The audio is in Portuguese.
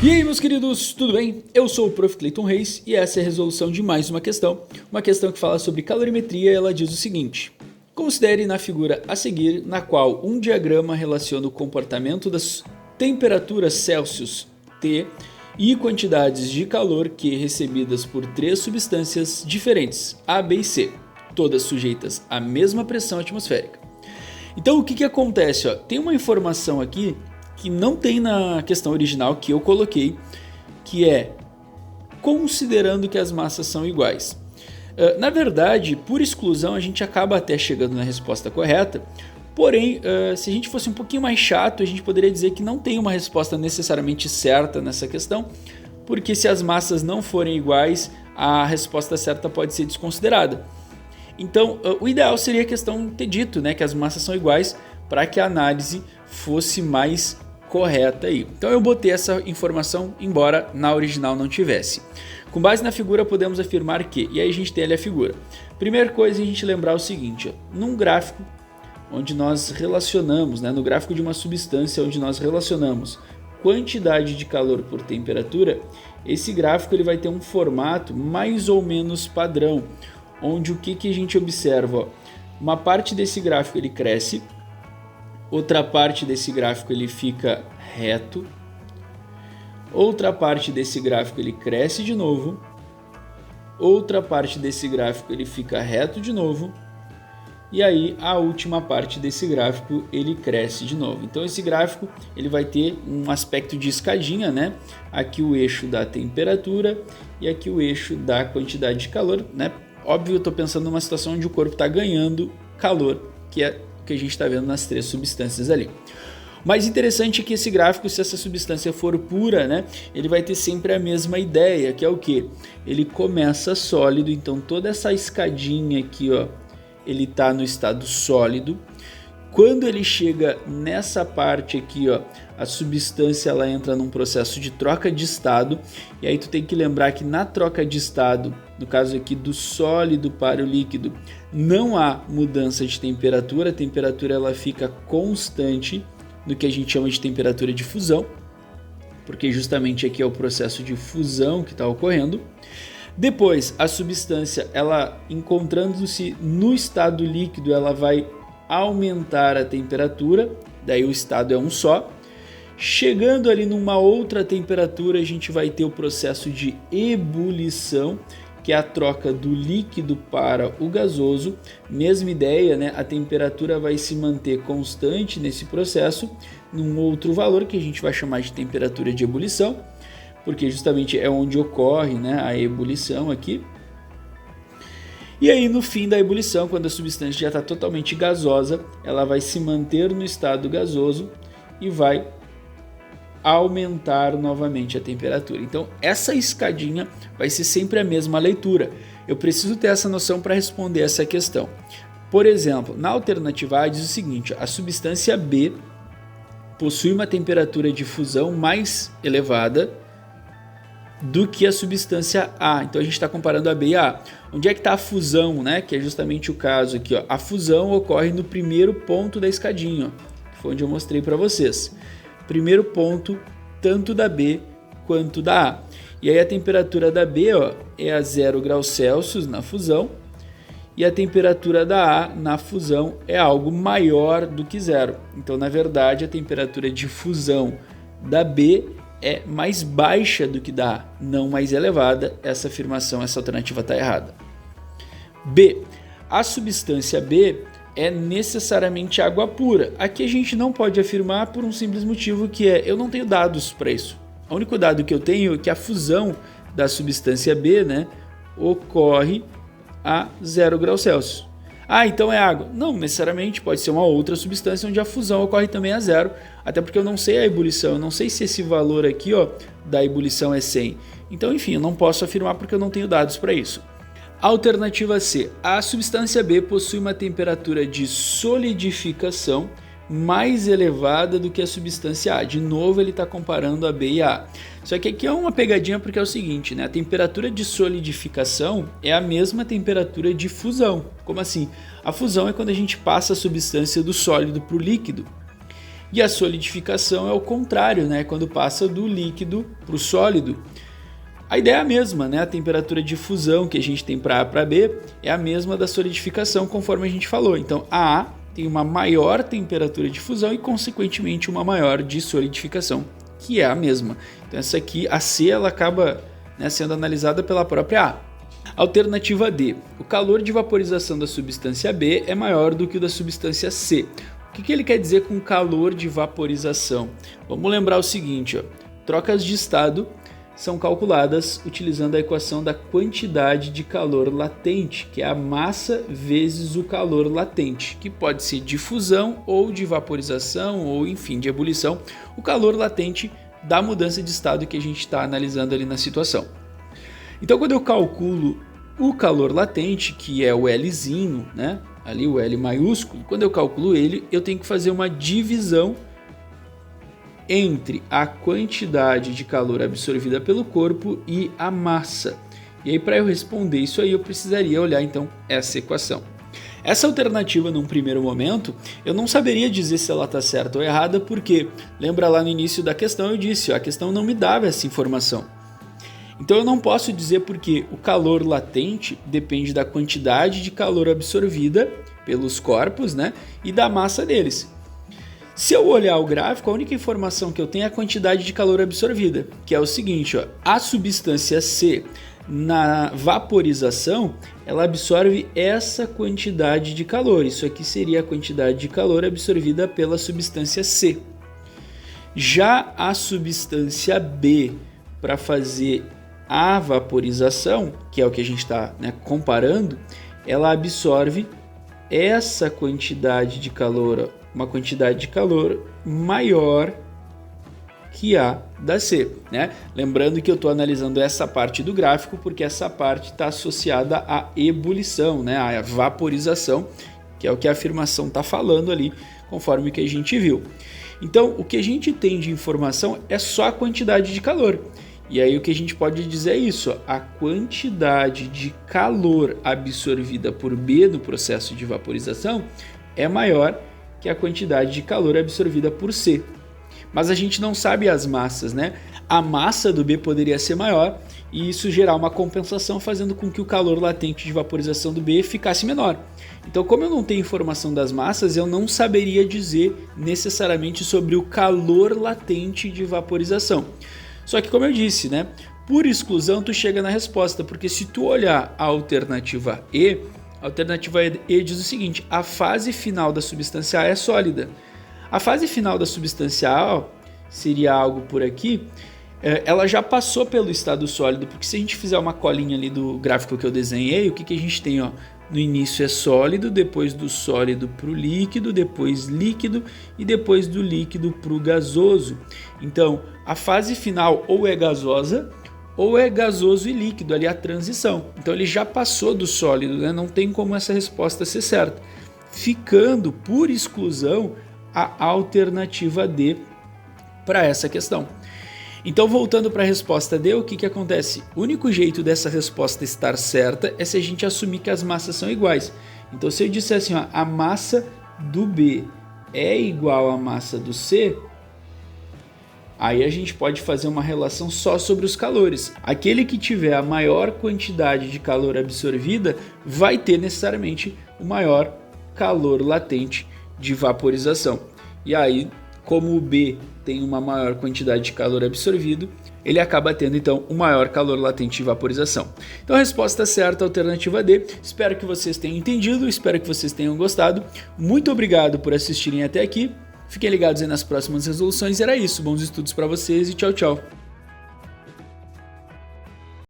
E aí, meus queridos, tudo bem? Eu sou o Prof. Clayton Reis e essa é a resolução de mais uma questão que fala sobre calorimetria. Ela diz o seguinte: considere na figura a seguir, na qual um diagrama relaciona o comportamento das temperaturas Celsius T e quantidades de calor Q recebidas por três substâncias diferentes, A, B e C, todas sujeitas à mesma pressão atmosférica. Então o que acontece? Tem uma informação aqui que não tem na questão original que eu coloquei, que é considerando que as massas são iguais. Na verdade, por exclusão, a gente acaba até chegando na resposta correta, porém, se a gente fosse um pouquinho mais chato, a gente poderia dizer que não tem uma resposta necessariamente certa nessa questão, porque se as massas não forem iguais, a resposta certa pode ser desconsiderada. Então, o ideal seria a questão ter dito, né, que as massas são iguais para que a análise fosse mais correta aí. Então eu botei essa informação, embora na original não tivesse. Com base na figura podemos afirmar que, e aí a gente tem ali a figura. Primeira coisa é a gente lembrar o seguinte, num gráfico onde nós relacionamos, né, no gráfico de uma substância onde nós relacionamos quantidade de calor por temperatura, esse gráfico ele vai ter um formato mais ou menos padrão, onde o que a gente observa? Uma parte desse gráfico ele cresce, outra parte desse gráfico ele fica reto, outra parte desse gráfico ele cresce de novo, outra parte desse gráfico ele fica reto de novo, e aí a última parte desse gráfico ele cresce de novo. Então esse gráfico ele vai ter um aspecto de escadinha, né? Aqui o eixo da temperatura e aqui o eixo da quantidade de calor, né? Óbvio, eu estou pensando numa situação onde o corpo está ganhando calor, que é o que a gente está vendo nas três substâncias ali. O mais interessante é que esse gráfico, se essa substância for pura, né, ele vai ter sempre a mesma ideia, que é o que? Ele começa sólido, então toda essa escadinha aqui, ó, ele está no estado sólido. Quando ele chega nessa parte aqui, ó, a substância ela entra num processo de troca de estado, e aí tu tem que lembrar que na troca de estado, no caso aqui do sólido para o líquido, não há mudança de temperatura, a temperatura ela fica constante no que a gente chama de temperatura de fusão, porque justamente aqui é o processo de fusão que está ocorrendo. Depois, a substância, ela encontrando-se no estado líquido, ela vai aumentar a temperatura, daí o estado é um só. Chegando ali numa outra temperatura, a gente vai ter o processo de ebulição, que é a troca do líquido para o gasoso. Mesma ideia, né? A temperatura vai se manter constante nesse processo, num outro valor que a gente vai chamar de temperatura de ebulição, porque justamente é onde ocorre, né, a ebulição aqui. E aí no fim da ebulição, quando a substância já está totalmente gasosa, ela vai se manter no estado gasoso e vai aumentar novamente a temperatura. Então essa escadinha vai ser sempre a mesma leitura. Eu preciso ter essa noção para responder essa questão. Por exemplo, na alternativa A diz o seguinte: a substância B possui uma temperatura de fusão mais elevada do que a substância A. Então a gente está comparando a B e a A. Onde é que está a fusão, né? Que é justamente o caso aqui, ó. A fusão ocorre no primeiro ponto da escadinha, ó, que foi onde eu mostrei para vocês. Primeiro ponto, tanto da B quanto da A. E aí a temperatura da B, ó, é a 0 graus Celsius na fusão, e a temperatura da A na fusão é algo maior do que zero. Então, na verdade, a temperatura de fusão da B é mais baixa do que da A, não mais elevada. Essa afirmação, essa alternativa está errada. B. A substância B é necessariamente água pura. Aqui a gente não pode afirmar por um simples motivo, que é eu não tenho dados para isso. O único dado que eu tenho é que a fusão da substância B, né, ocorre a 0 graus Celsius. Ah, então é água. Não necessariamente, pode ser uma outra substância onde a fusão ocorre também a zero, até porque eu não sei a ebulição, eu não sei se esse valor aqui, ó, da ebulição é 100. Então, enfim, eu não posso afirmar porque eu não tenho dados para isso. Alternativa C. A substância B possui uma temperatura de solidificação mais elevada do que a substância A. De novo, ele está comparando a B e a A. Só que aqui é uma pegadinha porque é o seguinte, né? A temperatura de solidificação é a mesma temperatura de fusão. Como assim? A fusão é quando a gente passa a substância do sólido para o líquido. E a solidificação é o contrário, né? Quando passa do líquido para o sólido. A ideia é a mesma, né? A temperatura de fusão que a gente tem para A para B é a mesma da solidificação, conforme a gente falou. Então, a A tem uma maior temperatura de fusão e, consequentemente, uma maior de solidificação, que é a mesma. Então, essa aqui, a C, ela acaba, né, sendo analisada pela própria A. Alternativa D. O calor de vaporização da substância B é maior do que o da substância C. O que ele quer dizer com calor de vaporização? Vamos lembrar o seguinte, ó. Trocas de estado são calculadas utilizando a equação da quantidade de calor latente, que é a massa vezes o calor latente, que pode ser de fusão ou de vaporização ou, enfim, de ebulição, o calor latente da mudança de estado que a gente está analisando ali na situação. Então, quando eu calculo o calor latente, que é o Lzinho, né? Ali o L maiúsculo, quando eu calculo ele, eu tenho que fazer uma divisão entre a quantidade de calor absorvida pelo corpo e a massa. E aí, para eu responder isso aí, eu precisaria olhar então essa equação. Essa alternativa, num primeiro momento, eu não saberia dizer se ela está certa ou errada, porque, lembra lá no início da questão, eu disse, ó, a questão não me dava essa informação. Então eu não posso dizer porque o calor latente depende da quantidade de calor absorvida pelos corpos, né, e da massa deles. Se eu olhar o gráfico, a única informação que eu tenho é a quantidade de calor absorvida, que é o seguinte, ó, a substância C na vaporização, ela absorve essa quantidade de calor. Isso aqui seria a quantidade de calor absorvida pela substância C. Já a substância B, para fazer a vaporização, que é o que a gente está, né, comparando, ela absorve essa quantidade de calor, uma quantidade de calor maior que a da C, né? Lembrando que eu estou analisando essa parte do gráfico porque essa parte está associada à ebulição, né, à vaporização, que é o que a afirmação está falando ali, conforme o que a gente viu. Então, o que a gente tem de informação é só a quantidade de calor. E aí o que a gente pode dizer é isso, ó, a quantidade de calor absorvida por B no processo de vaporização é maior que a quantidade de calor absorvida por C. Mas a gente não sabe as massas, né? A massa do B poderia ser maior e isso gerar uma compensação, fazendo com que o calor latente de vaporização do B ficasse menor. Então, como eu não tenho informação das massas, eu não saberia dizer necessariamente sobre o calor latente de vaporização. Só que, como eu disse, né, por exclusão tu chega na resposta, porque se tu olhar a alternativa E diz o seguinte, a fase final da substância A é sólida. A fase final da substância A, ó, seria algo por aqui, ela já passou pelo estado sólido, porque se a gente fizer uma colinha ali do gráfico que eu desenhei, o que a gente tem, ó? No início é sólido, depois do sólido para o líquido, depois líquido e depois do líquido para o gasoso. Então, a fase final ou é gasosa ou é gasoso e líquido, ali a transição. Então, ele já passou do sólido, né? Não tem como essa resposta ser certa. Ficando, por exclusão, a alternativa D para essa questão. Então, voltando para a resposta D, o que acontece? O único jeito dessa resposta estar certa é se a gente assumir que as massas são iguais. Então, se eu disser assim, ó, a massa do B é igual à massa do C, aí a gente pode fazer uma relação só sobre os calores. Aquele que tiver a maior quantidade de calor absorvida vai ter necessariamente o maior calor latente de vaporização. E aí, como o B tem uma maior quantidade de calor absorvido, ele acaba tendo então um maior calor latente de vaporização. Então a resposta certa, alternativa D. Espero que vocês tenham entendido, espero que vocês tenham gostado. Muito obrigado por assistirem até aqui. Fiquem ligados aí nas próximas resoluções. Era isso, bons estudos para vocês e tchau, tchau.